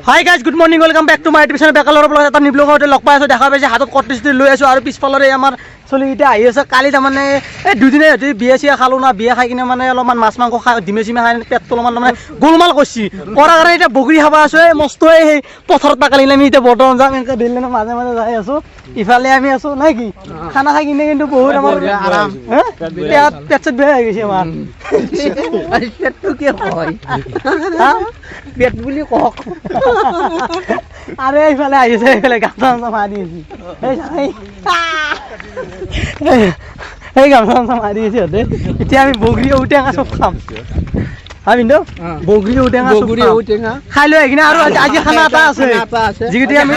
high guys good morning welcome back to my YouTube channel বেকালৰ vlog এটা new ব্লগতে লগ পাই আছোঁ দেখা পাইছে হাতত কট্ৰিছটো লৈ আছোঁ আৰু পিছফালৰে আমাৰ চলিকেইটা আহি আছে কালি তাৰমানে এই দুদিনে সিহঁতি বিয়া চিয়া খালোঁ না বিয়া খাই কিনে মানে অলপমান মাছ মাংস খাই ডিমে চিমে খাই পেটটো অলপমান তাৰমানে গোলমাল কৰিছে কৰাৰ কাৰণে এতিয়া বগৰী খাব আছোঁ এই মস্ত সেই পথাৰত পাকালি আমি এতিয়া বৰ্তমান যাম এনেকৈ দিল্লী মাজে মাজে যাই আছোঁ ইফালে আমি আছোঁ নাই কি খানা খাই কিনে কিন্তু বহুত আমাৰ আৰাম পেট চেট বেয়া হৈ গৈছে আমাৰ পেটটো কি হয় পেট বুলি কওক আৰে এইফালে আহিছে এইফালে গামছা মাৰি আছে এই গামছা মাৰি আছে সিহঁতে এতিয়া আমি বগৰী ঔটেঙা চব খাম হা বিন্দু বগৰী ঔটেঙা খাই লৈ আহিকিনে আৰু আজি খানা এটা আছে যিকেইটা আমি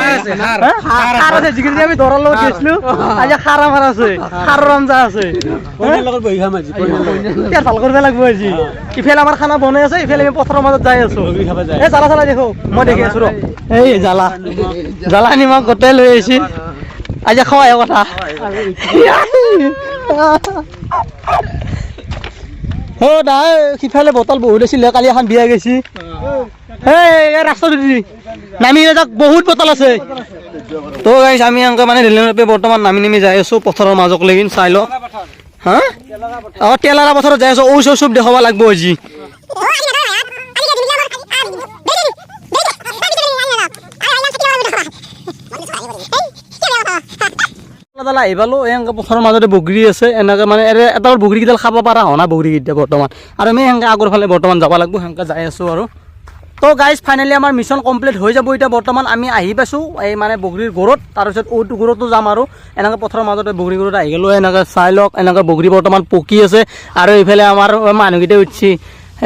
খাৰ আছে যিকেইটা আমি দৰাৰ লগত গৈছিলোঁ আজি খাৰ আমাৰ আছে খাৰৰ আঞ্জা আছে ভাল কৰিব লাগিব আজি ইফালে আমাৰ খানা বনাই আছে ইফালে আমি পথাৰৰ মাজত যাই আছো এই জ্বালা চালা দেখো মই দেখি আছো ৰ এই জ্বালা নিমখ গোটেই লৈ আহিছে আজি খোৱাই কথা দাই সিফালে বটল বহুত আছিলে কালি এখন বিয়া গৈছি এই ৰাস্তাটো নামি যাক বহুত বটল আছে তো গাইছ আমি এনেকৈ মানে ৰেলৱে বৰ্তমান নামি যাই আছো পথাৰৰ মাজক লেগিন চাই লওক হা তেলাৰা পথাৰত যাই আছো ঔ চব দেখাব লাগিব আজি আহি পালো এনেকৈ পথাৰৰ মাজতে বগৰী আছে এনেকৈ মানে এটা বগৰীকেইডাল খাব পৰা হোৱা নাই বগৰীকেইটা বৰ্তমান আৰু আমি সেনেকৈ আগৰ ফালে বৰ্তমান যাব লাগিব সেনেকৈ যাই আছোঁ আৰু তো গাইজ ফাইনেলি আমাৰ মিছন কমপ্লিট হৈ যাব এতিয়া বৰ্তমান আমি আহি পাইছোঁ এই মানে বগৰীৰ গড়ত তাৰপিছত ঔটো গড়তো যাম আৰু এনেকৈ পথাৰৰ মাজতে বগৰী গড়ত আহি গ'লোঁ এনেকৈ চাই লওক এনেকৈ বগৰী বৰ্তমান পকি আছে আৰু এইফালে আমাৰ মানুহকেইটা উঠছি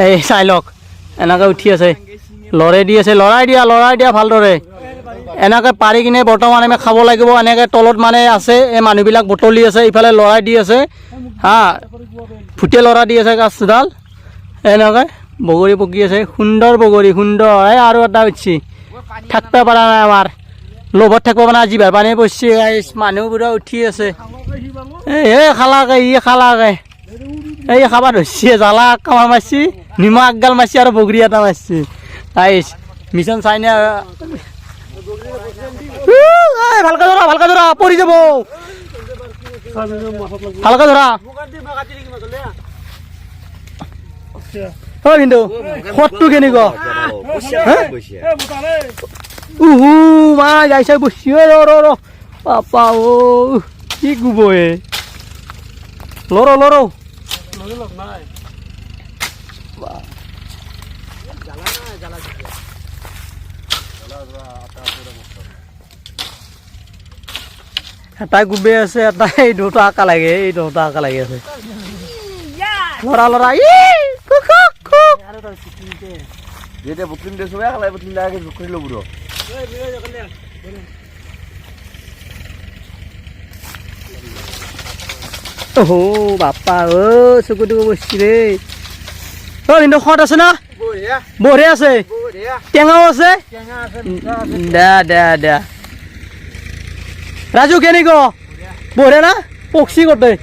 এই চাই লওক এনেকৈ উঠি আছে লৰাই দি আছে লৰাই দিয়া ভালদৰে এনেকৈ পাৰি কিনে বৰ্তমান আমি খাব লাগিব এনেকৈ তলত মানে আছে এই মানুহবিলাক বটলি আছে ইফালে লৰাই দি আছে হা ফুটে লৰা দি আছে গাছডাল এনেকৈ বগৰী পকি আছে সুন্দৰ বগৰী সুন্দৰ এই আৰু এটা উঠছি থাকিব পৰা নাই আমাৰ লোভত থাকিব পৰা নাই জিভাৰ পানী পৰছি মানুহবোৰে উঠি আছে এই খালাকে এই খাবা ধৰছি জ্বালা কামা মাৰছি নিমখ একগাল মাৰছি আৰু বগৰী এটা মাৰছি মিছন চাইনা ভালকে ধৰা পৰি যাব ভালকে ধৰা কিন্তু সতটো কেনেকুৱা মা যাইছে বসি ৰ পাপা ও কি গুব লৰ এটাই গুবে আছে এটাই এই দুটা আঁকা লাগে আছে লৰা বাপা চকু টুকু বসছি ৰে কিন্তু সত আছে না বঢ়িয়া আছে টেঙাও আছে দে ৰাজু কেনেকুৱা বঢ়িয়া না পকছি গোটেই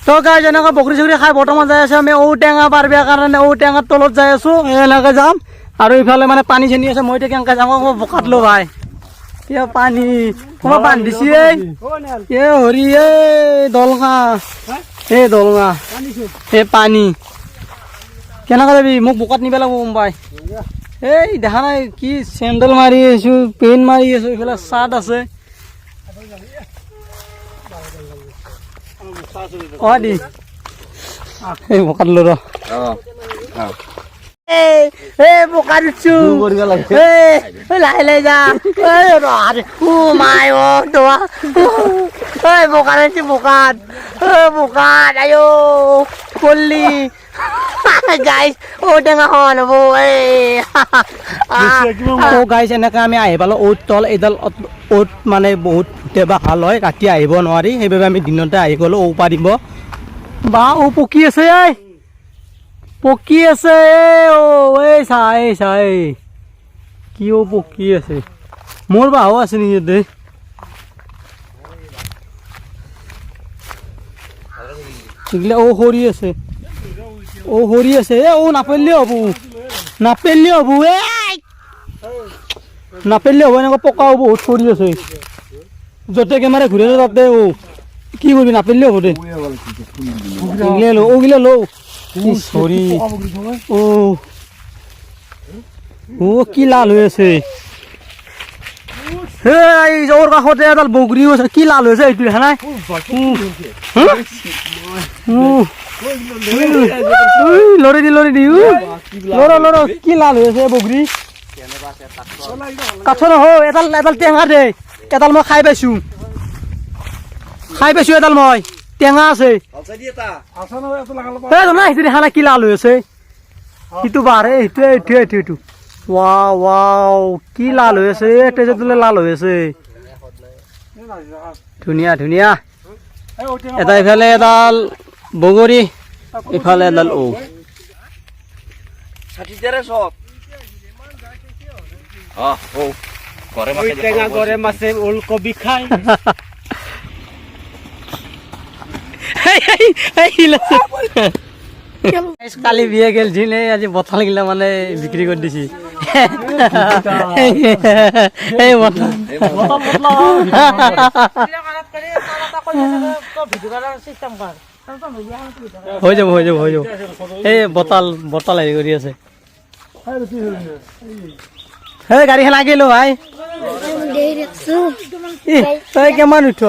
তো গাইজ এনেকৈ বগৰী চগৰী খাই বৰ্তমান যাই আছোঁ আমি ঔটেঙা পাৰিবৰ কাৰণে ঔটেঙাৰ তলত যাই আছোঁ এনেকৈ যাম আৰু ইফালে মানে পানী চানী আছে মই এতিয়া কেনেকৈ যাম মই বোকাত লো ভাই কিয় পানী মই বান্ধিছি এই হৰি দলঙা এই পানী কেনেকৈ যাবি মোক বোকাত নিব লাগিব মুম্বাই এই দেখা নাই কি চেণ্ডেল মাৰি আছোঁ পেইন মাৰি আছোঁ এইফালে চাৰ্ট আছে দি এই বোকাত লো বোকা দিছো লাহে যা বোকা দিছো বোকাত আয়ো পল্লি গাইছ ঔটেঙা হ'ব গাইছ এনেকৈ আমি আহি পালোঁ ঔট তল এইডাল ঔট মানে বহুত ফুটে বা ভাল হয় ৰাতি আহিব নোৱাৰি সেইবাবে আমি দিনতে আহি গ'লোঁ ঔ পাৰিব বা ঔ পকি আছে চাই কি পকি আছে মোৰ বাহু আছে নেকি এগুলা ও সৰি আছে এ ও নাপেলিয়ে হ'ব এ নাপেলিয়ে হ'ব এনেকুৱা পকাও বহুত সৰি আছে য'তে কেমেৰা ঘূৰে তাতে ও কি কৰিবি নাপেলিয়ে হ'ব দে ওগিলা লওঁ সৰি ও কি লাল হৈ আছে এই ওৰ কাষতে এডাল বগৰীও আছে কি লাল হৈছে এইটো দেখা নাই লৰি দি লৰ কি লাল হৈ আছে বগৰী কাঠৰ নহয় এডাল টেঙা দে এডাল মই খাই পাইছো এডাল মই টেঙা আছে সেইটো দেখা নাই কি লাল হৈ আছে সিটো বাঢ়ে এইটো ৱাও কি লাল হৈ আছে তেজত দিলে লাল হৈ আছে ধুনীয়া এটা ইফালে এডাল বগৰী ইফালে এডাল ওলকবি খাই কালি বিয়ে গেল ঝিলে আজি বথাল গিলা মানে বিক্রি করে দিছি এই বথাল হৈ যাব এই বটাল হেৰি কৰি আছে এই গাড়ীখন আগিলো ভাই তই কিমান উঠ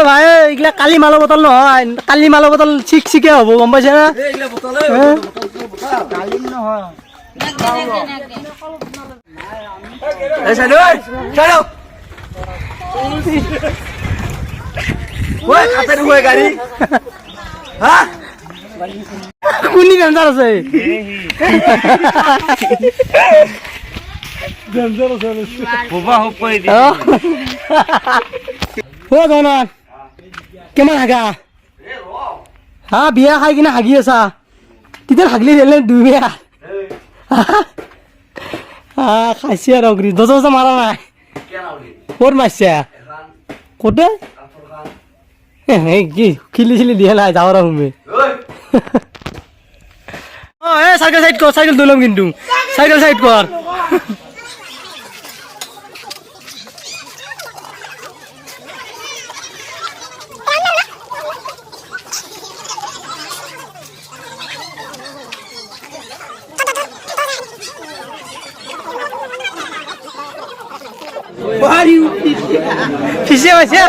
ভাই এইগিলা কালি মালৰ বটল নহয় কালি মালৰ বটল চিকে হ'ব গম পাইছে না কোনি ডেঞ্জাৰ আছে কিমান হাগা হা বিয়া খাই কিনে হাগি আছা কিমান হাগলি দিলে দুই বিয়া খাইছে আৰু দহ মাৰা নাই ক'ত মাৰিছে ক'তে কি খিলি দিয়ে নাই যাওঁ আৰু তুমি এই চাইকেল সাইড কর সাইকেল দিলাম কিন্তু সাইকেল সাইড কর কিসে হয়েছে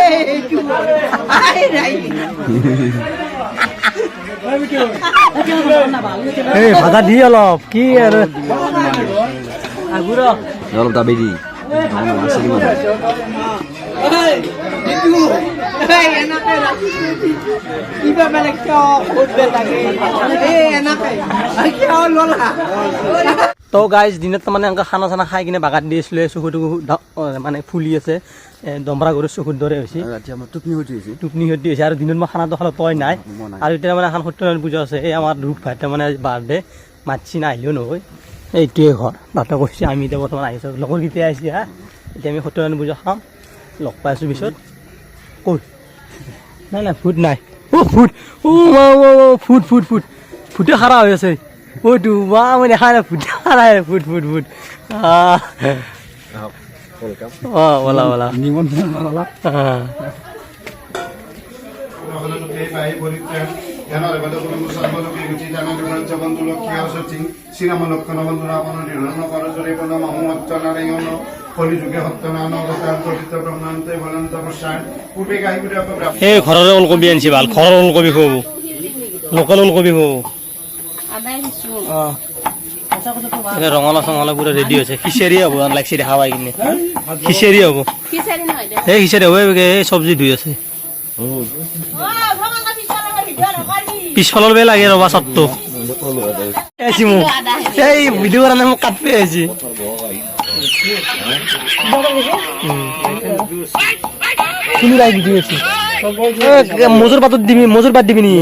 ভাজা দি অলপ কি আর অলপ দাবি দি তো গাইজ দিনত মানে এনেকৈ খানা চানা খাই কিনে বাগাত দি আছিলোঁ চকুটো মানে ফুলি আছে দমৰা গৰুৰ চকুৰ দৰে হৈছে টোপনি সতি হৈছে আৰু দিনত মই খানাটো খালোঁ তই নাই আৰু এতিয়া মানে এখন সত্যনাৰায়ণ পূজা আছে এই আমাৰ ৰূপ ভাইতে মানে বাৰ্থডে মাতছি নাহিলেও নহয় এইটোৱে ঘৰ তাতে কৈছে আমি এতিয়া বৰ্তমান আহিছোঁ লগৰকেইটাই আহিছে হা এতিয়া আমি সত্যনাৰায়ণ পূজা খাম লগ পাইছোঁ পিছত কৈ নাই ফুট নাই ফুট ফুটে খাৰা হৈ আছে ওইটো বা মই দেখা নাই ফুট খাৰা ফুট বলা এই ঘৰৰে ওলকবি আনিছে ভাল ঘৰৰ ওলকবি খুৱাব লোকেল ওলকবি খুৱাব ৰঙালাও চঙালাও পুৰা ৰেডি হৈছে খিচাৰি হ'ব লাগছে দেখা পাই কিনে খিচাৰি হ'ব এই খিচাৰি হ'ব এই চব্জি ধুই আছে পিছফালৰ বে লাগে ৰবা চাপটো মোক এই ভিডিঅ' কাৰণে মোক কাটপে আহিছে কোন গাই ভিডিঅ' আছে মজুৰ পাতত দিবি মজুৰ পাত দিবি নেকি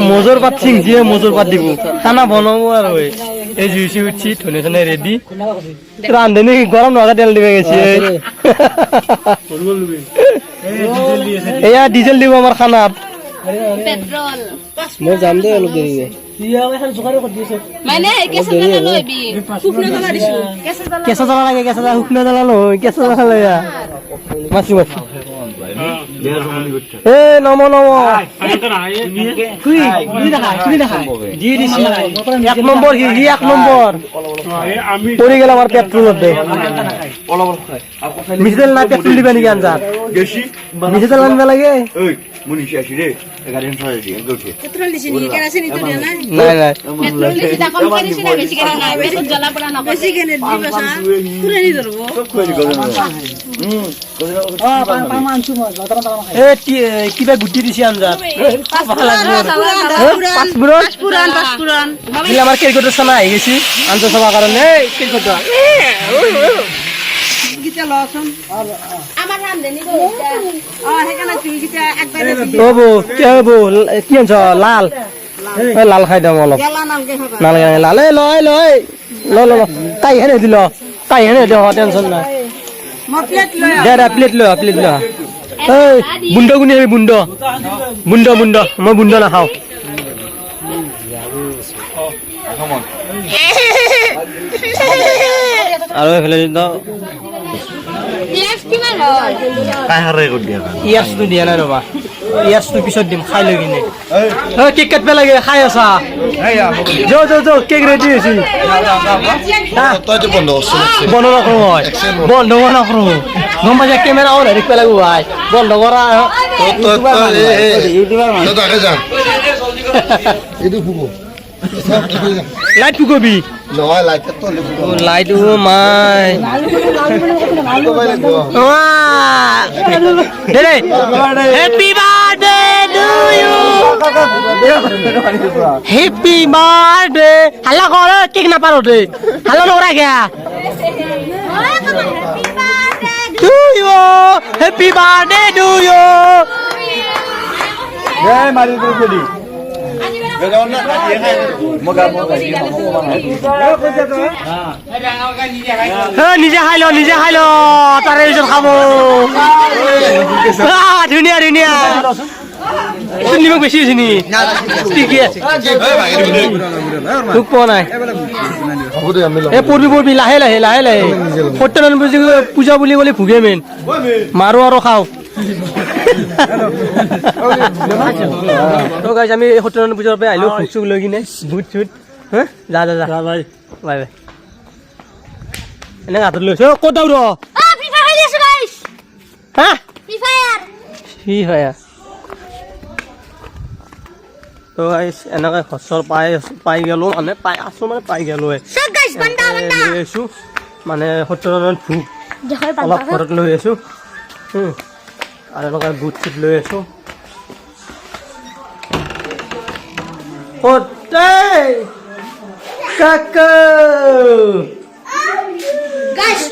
মজুৰ পাত চিঙিয়ে মজুৰ পাত দিব খানা বনাব আৰু এই জুই চুই উঠছি ধনে ধনে ৰেডি ৰান্ধনি গৰম লগা তেল দিবে গেছে এয়া ডিজেল দিব আমাৰ খানাত পেট্ৰল মই যাম দে অলপ দেৰিকে মানে কেঁচা জ্বালা লৈবি শুকনো জ্বালা দিছো কেঁচা জ্বালা লাগে কেঁচা জ্বালা শুকনা জ্বালা নহয় কেঁচা জ্বালা লাগে মাছো মাছো এ নম নম এক নম্বৰ সি এক নম্বৰ পৰি গেল আমাৰ পেট্ৰলত দে মিছেল নাই পেট্ৰল দিবা নেকি আঞ্জাত মিছেল আনিব লাগে পেট্ৰল দিছি নি কেৰাচিন ইটো দিয়া নাই নাই নাই পেট্ৰল দিছি তা কম কৰিছি না বেছি কেনে নাই পেট্ৰল জ্বালা পড়া না বেছি কেনে দিবা সা কুৰানি ধৰব এ কিবা গুটি দিছে আঞ্জাত পাঁচপুৰণ আমাৰ কেৰকটৰ চানা আহি গৈছি আঞ্জা চাবৰ কাৰণে কেৰকট গিটা লচোন আমাৰ ৰান্ধনি গো হেকানা তুই গিটা একবারে অ বৌ কি বৌ কি আনছ লাল লাল খাই দাম অলপ গেলা নামকে খাবা নালাগে লাল লয় লয় ল ল তাই হেনে দিল তাই হেনে দে টেনশন নাই মই প্লেট লৈ দে প্লেট লৈ এই বুন্দ কোনি আহিবি বুন্দ বুন্দ বুন্দ মই বুন্দ নাখাওঁ আৰু এইফালে ইয়াছটো দিয়া নাই ৰবা ইয়াছটো পিছত দিম খাই লৈ কিনে কেক কাটব লাগে খাই আছা যো কেক ৰেডি হৈছে বন্ধ নকৰো মই বন্ধ নকৰো গম পাইছা কেমেৰা অন হেৰি পেলাব ভাই বন্ধ কৰা লাইট ফুকবি light my happy birthday to you happy birthday হাল্লা কৰ কেক নাপাৰো দে হাল্লা নকৰা গিয়া to you happy birthday to you নিজে খাই ল তাৰে পিছত খাব ধুনীয়া ধুনীয়া নিমখ বেছি হৈছে নি ঠিকে আছে তোক পোৱা নাই এই পঢ়বি লাহে লাহে লাহে লাহে সত্যনাৰায়ণ পূজা বুলি ক'লে ভোগে মেইন মাৰো আৰু খাওঁ আমি সত্যনাৰায়ণ পূজাৰ পৰা আহিলো ভোগ চোগ লৈ কিনে বুট চুট যা যা যা বাই বাই এনে হাতত লৈছো ক'ত যাওঁ ৰ ফ্ৰী হয় তো গাইছ এনেকৈ ঘৰ পাই গ'লো মানে পাই গ'লো লৈ আছোঁ মানে সত্যনাৰায়ণ ভোগ অলপ ঘৰত লৈ আছোঁ আৰু এনেকৈ বুট চুট লৈ আছোঁ কাকা